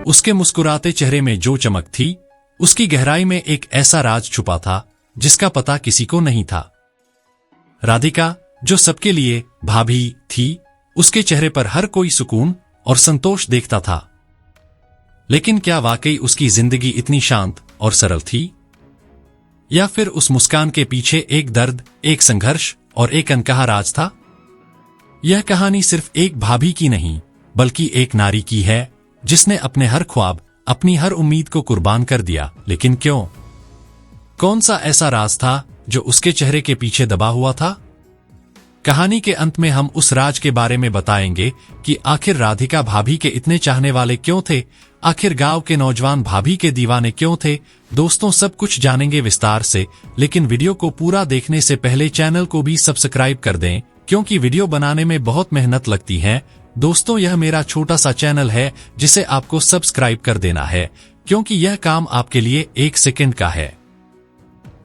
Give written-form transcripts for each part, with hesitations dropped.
उसके मुस्कुराते चेहरे में जो चमक थी, उसकी गहराई में एक ऐसा राज छुपा था जिसका पता किसी को नहीं था। राधिका, जो सबके लिए भाभी थी, उसके चेहरे पर हर कोई सुकून और संतोष देखता था। लेकिन क्या वाकई उसकी जिंदगी इतनी शांत और सरल थी? या फिर उस मुस्कान के पीछे एक दर्द, एक संघर्ष और एक अनकहा राज था? यह कहानी सिर्फ एक भाभी की नहीं, बल्कि एक नारी की है जिसने अपने हर ख्वाब, अपनी हर उम्मीद को कुर्बान कर दिया। लेकिन क्यों? कौन सा ऐसा राज था जो उसके चेहरे के पीछे दबा हुआ था? कहानी के अंत में हम उस राज के बारे में बताएंगे कि आखिर राधिका भाभी के इतने चाहने वाले क्यों थे, आखिर गांव के नौजवान भाभी के दीवाने क्यों थे। दोस्तों, सब कुछ जानेंगे विस्तार से, लेकिन वीडियो को पूरा देखने से पहले चैनल को भी सब्सक्राइब कर दें, क्योंकि वीडियो बनाने में बहुत मेहनत लगती है। दोस्तों, यह मेरा छोटा सा चैनल है जिसे आपको सब्सक्राइब कर देना है, क्योंकि यह काम आपके लिए 1 सेकंड का है,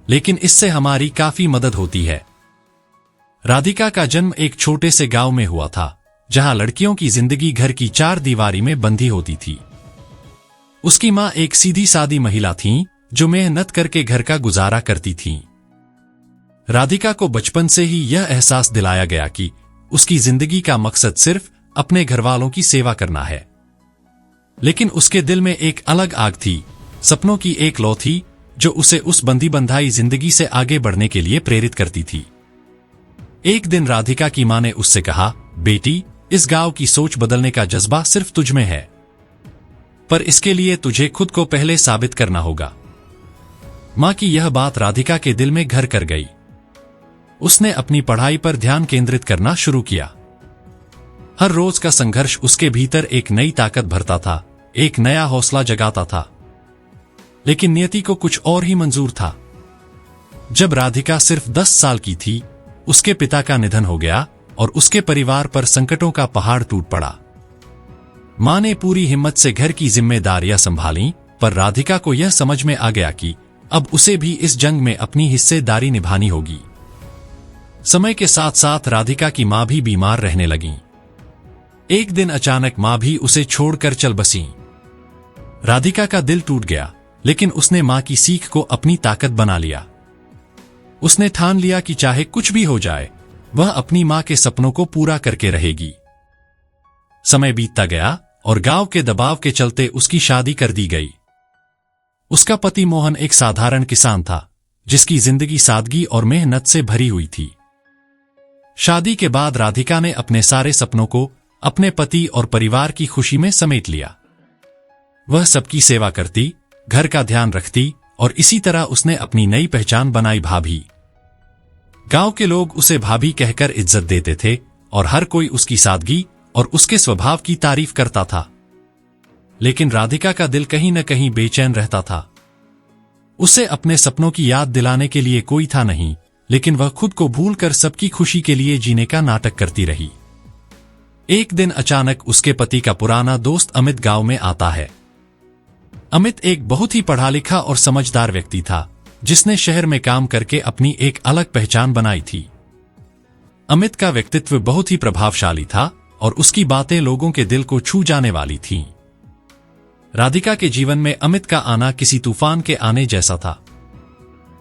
लेकिन इससे हमारी काफी मदद होती है। राधिका का जन्म एक छोटे से गांव में हुआ था, जहां लड़कियों की जिंदगी घर की 4 दीवारी में बंधी होती थी। उसकी मां एक सीधी सादी महिला थीं, जो मेहनत करके घर का गुजारा करती थीं। राधिका को बचपन से ही यह एहसास दिलाया गया कि उसकी जिंदगी का मकसद सिर्फ अपने घरवालों की सेवा करना है। लेकिन उसके दिल में एक अलग आग थी, सपनों की एक लौ थी जो उसे उस बंधी बंधाई जिंदगी से आगे बढ़ने के लिए प्रेरित करती थी। एक दिन राधिका की मां ने उससे कहा, बेटी, इस गांव की सोच बदलने का जज्बा सिर्फ तुझ में है, पर इसके लिए तुझे खुद को पहले साबित करना होगा। मां की यह बात राधिका के दिल में घर कर गई। उसने अपनी पढ़ाई पर ध्यान केंद्रित करना शुरू किया। हर रोज का संघर्ष उसके भीतर एक नई ताकत भरता था, एक नया हौसला जगाता था। लेकिन नियति को कुछ और ही मंजूर था। जब राधिका सिर्फ 10 साल की थी, उसके पिता का निधन हो गया और उसके परिवार पर संकटों का पहाड़ टूट पड़ा। मां ने पूरी हिम्मत से घर की जिम्मेदारियां संभाली, पर राधिका को यह समझ में आ गया कि अब उसे भी इस जंग में अपनी हिस्सेदारी निभानी होगी। समय के साथ साथ राधिका की मां भी बीमार रहने लगी। एक दिन अचानक मां भी उसे छोड़कर चल बसी। राधिका का दिल टूट गया, लेकिन उसने मां की सीख को अपनी ताकत बना लिया। उसने ठान लिया कि चाहे कुछ भी हो जाए, वह अपनी मां के सपनों को पूरा करके रहेगी। समय बीतता गया और गांव के दबाव के चलते उसकी शादी कर दी गई। उसका पति मोहन एक साधारण किसान था, जिसकी जिंदगी सादगी और मेहनत से भरी हुई थी। शादी के बाद राधिका ने अपने सारे सपनों को अपने पति और परिवार की खुशी में समेट लिया। वह सबकी सेवा करती, घर का ध्यान रखती और इसी तरह उसने अपनी नई पहचान बनाई, भाभी। गांव के लोग उसे भाभी कहकर इज्जत देते थे और हर कोई उसकी सादगी और उसके स्वभाव की तारीफ करता था। लेकिन राधिका का दिल कहीं न कहीं बेचैन रहता था। उसे अपने सपनों की याद दिलाने के लिए कोई था नहीं, लेकिन वह खुद को भूलकर सबकी खुशी के लिए जीने का नाटक करती रही। एक दिन अचानक उसके पति का पुराना दोस्त अमित गांव में आता है। अमित एक बहुत ही पढ़ा लिखा और समझदार व्यक्ति था, जिसने शहर में काम करके अपनी एक अलग पहचान बनाई थी। अमित का व्यक्तित्व बहुत ही प्रभावशाली था और उसकी बातें लोगों के दिल को छू जाने वाली थीं। राधिका के जीवन में अमित का आना किसी तूफान के आने जैसा था।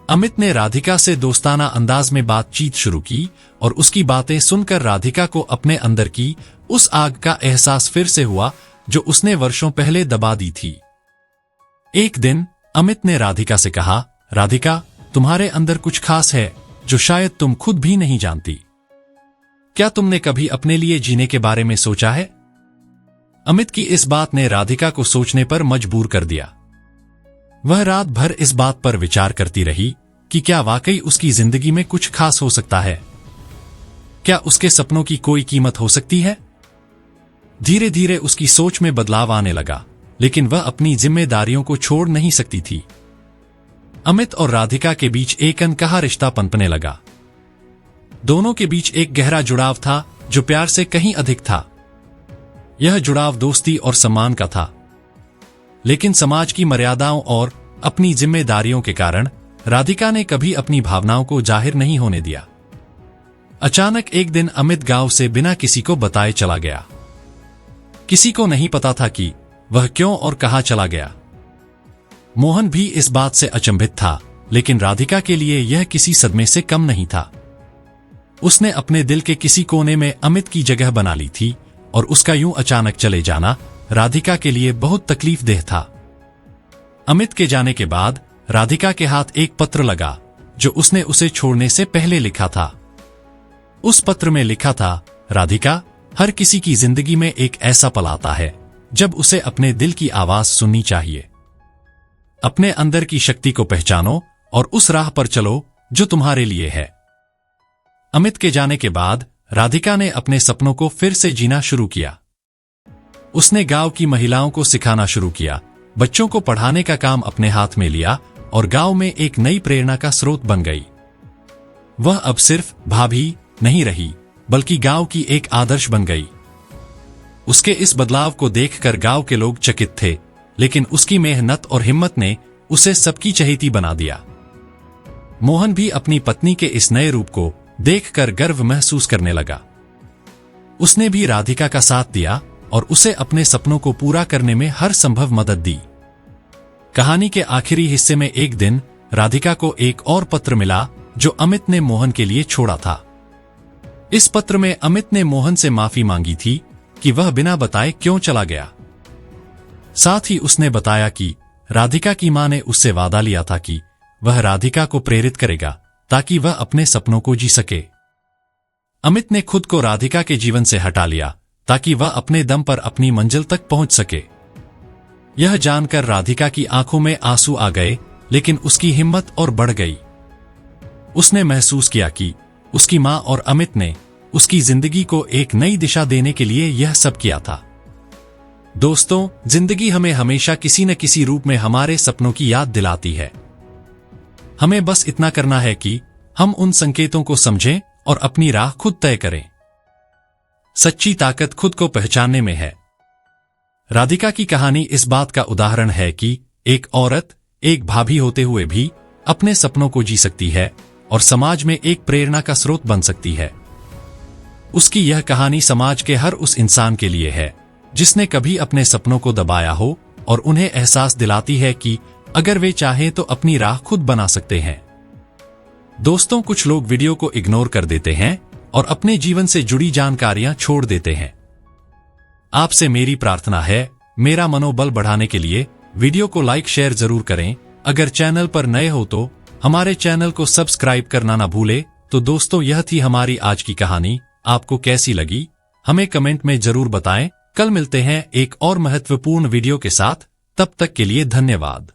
अमित ने राधिका से दोस्ताना अंदाज में बातचीत शुरू की और उसकी बातें सुनकर राधिका को अपने अंदर की उस आग का एहसास फिर से हुआ जो उसने वर्षों पहले दबा दी थी। एक दिन अमित ने राधिका से कहा, राधिका, तुम्हारे अंदर कुछ खास है जो शायद तुम खुद भी नहीं जानती। क्या तुमने कभी अपने लिए जीने के बारे में सोचा है? अमित की इस बात ने राधिका को सोचने पर मजबूर कर दिया। वह रात भर इस बात पर विचार करती रही कि क्या वाकई उसकी जिंदगी में कुछ खास हो सकता है। क्या उसके सपनों की कोई कीमत हो सकती है? धीरे धीरे उसकी सोच में बदलाव आने लगा, लेकिन वह अपनी जिम्मेदारियों को छोड़ नहीं सकती थी। अमित और राधिका के बीच एक अनकहा रिश्ता पनपने लगा। दोनों के बीच एक गहरा जुड़ाव था जो प्यार से कहीं अधिक था। यह जुड़ाव दोस्ती और सम्मान का था, लेकिन समाज की मर्यादाओं और अपनी जिम्मेदारियों के कारण राधिका ने कभी अपनी भावनाओं को जाहिर नहीं होने दिया। अचानक एक दिन अमित गांव से बिना किसी को बताए चला गया। किसी को नहीं पता था कि वह क्यों और कहाँ चला गया। मोहन भी इस बात से अचंभित था, लेकिन राधिका के लिए यह किसी सदमे से कम नहीं था। उसने अपने दिल के किसी कोने में अमित की जगह बना ली थी और उसका यूं अचानक चले जाना राधिका के लिए बहुत तकलीफदेह था। अमित के जाने के बाद राधिका के हाथ एक पत्र लगा जो उसने उसे छोड़ने से पहले लिखा था। उस पत्र में लिखा था, राधिका, हर किसी की जिंदगी में एक ऐसा पल आता है जब उसे अपने दिल की आवाज सुननी चाहिए। अपने अंदर की शक्ति को पहचानो और उस राह पर चलो जो तुम्हारे लिए है। अमित के जाने के बाद राधिका ने अपने सपनों को फिर से जीना शुरू किया। उसने गांव की महिलाओं को सिखाना शुरू किया, बच्चों को पढ़ाने का काम अपने हाथ में लिया और गांव में एक नई प्रेरणा का स्रोत बन गई। वह अब सिर्फ भाभी नहीं रही, बल्कि गांव की एक आदर्श बन गई। उसके इस बदलाव को देखकर गांव के लोग चकित थे, लेकिन उसकी मेहनत और हिम्मत ने उसे सबकी चहेती बना दिया। मोहन भी अपनी पत्नी के इस नए रूप को देखकर गर्व महसूस करने लगा। उसने भी राधिका का साथ दिया और उसे अपने सपनों को पूरा करने में हर संभव मदद दी। कहानी के आखिरी हिस्से में एक दिन राधिका को एक और पत्र मिला जो अमित ने मोहन के लिए छोड़ा था। इस पत्र में अमित ने मोहन से माफी मांगी थी कि वह बिना बताए क्यों चला गया। साथ ही उसने बताया कि राधिका की मां ने उससे वादा लिया था कि वह राधिका को प्रेरित करेगा ताकि वह अपने सपनों को जी सके। अमित ने खुद को राधिका के जीवन से हटा लिया ताकि वह अपने दम पर अपनी मंजिल तक पहुंच सके। यह जानकर राधिका की आंखों में आंसू आ गए, लेकिन उसकी हिम्मत और बढ़ गई। उसने महसूस किया कि उसकी मां और अमित ने उसकी जिंदगी को एक नई दिशा देने के लिए यह सब किया था। दोस्तों, जिंदगी हमें हमेशा किसी न किसी रूप में हमारे सपनों की याद दिलाती है। हमें बस इतना करना है कि हम उन संकेतों को समझें और अपनी राह खुद तय करें। सच्ची ताकत खुद को पहचानने में है। राधिका की कहानी इस बात का उदाहरण है कि एक औरत एक भाभी होते हुए भी अपने सपनों को जी सकती है और समाज में एक प्रेरणा का स्रोत बन सकती है। उसकी यह कहानी समाज के हर उस इंसान के लिए है जिसने कभी अपने सपनों को दबाया हो और उन्हें एहसास दिलाती है कि अगर वे चाहें तो अपनी राह खुद बना सकते हैं। दोस्तों, कुछ लोग वीडियो को इग्नोर कर देते हैं और अपने जीवन से जुड़ी जानकारियां छोड़ देते हैं। आपसे मेरी प्रार्थना है, मेरा मनोबल बढ़ाने के लिए वीडियो को लाइक शेयर जरूर करें। अगर चैनल पर नए हो तो हमारे चैनल को सब्सक्राइब करना ना भूले। तो दोस्तों, यह थी हमारी आज की कहानी। आपको कैसी लगी हमें कमेंट में जरूर बताएं। कल मिलते हैं एक और महत्वपूर्ण वीडियो के साथ। तब तक के लिए धन्यवाद।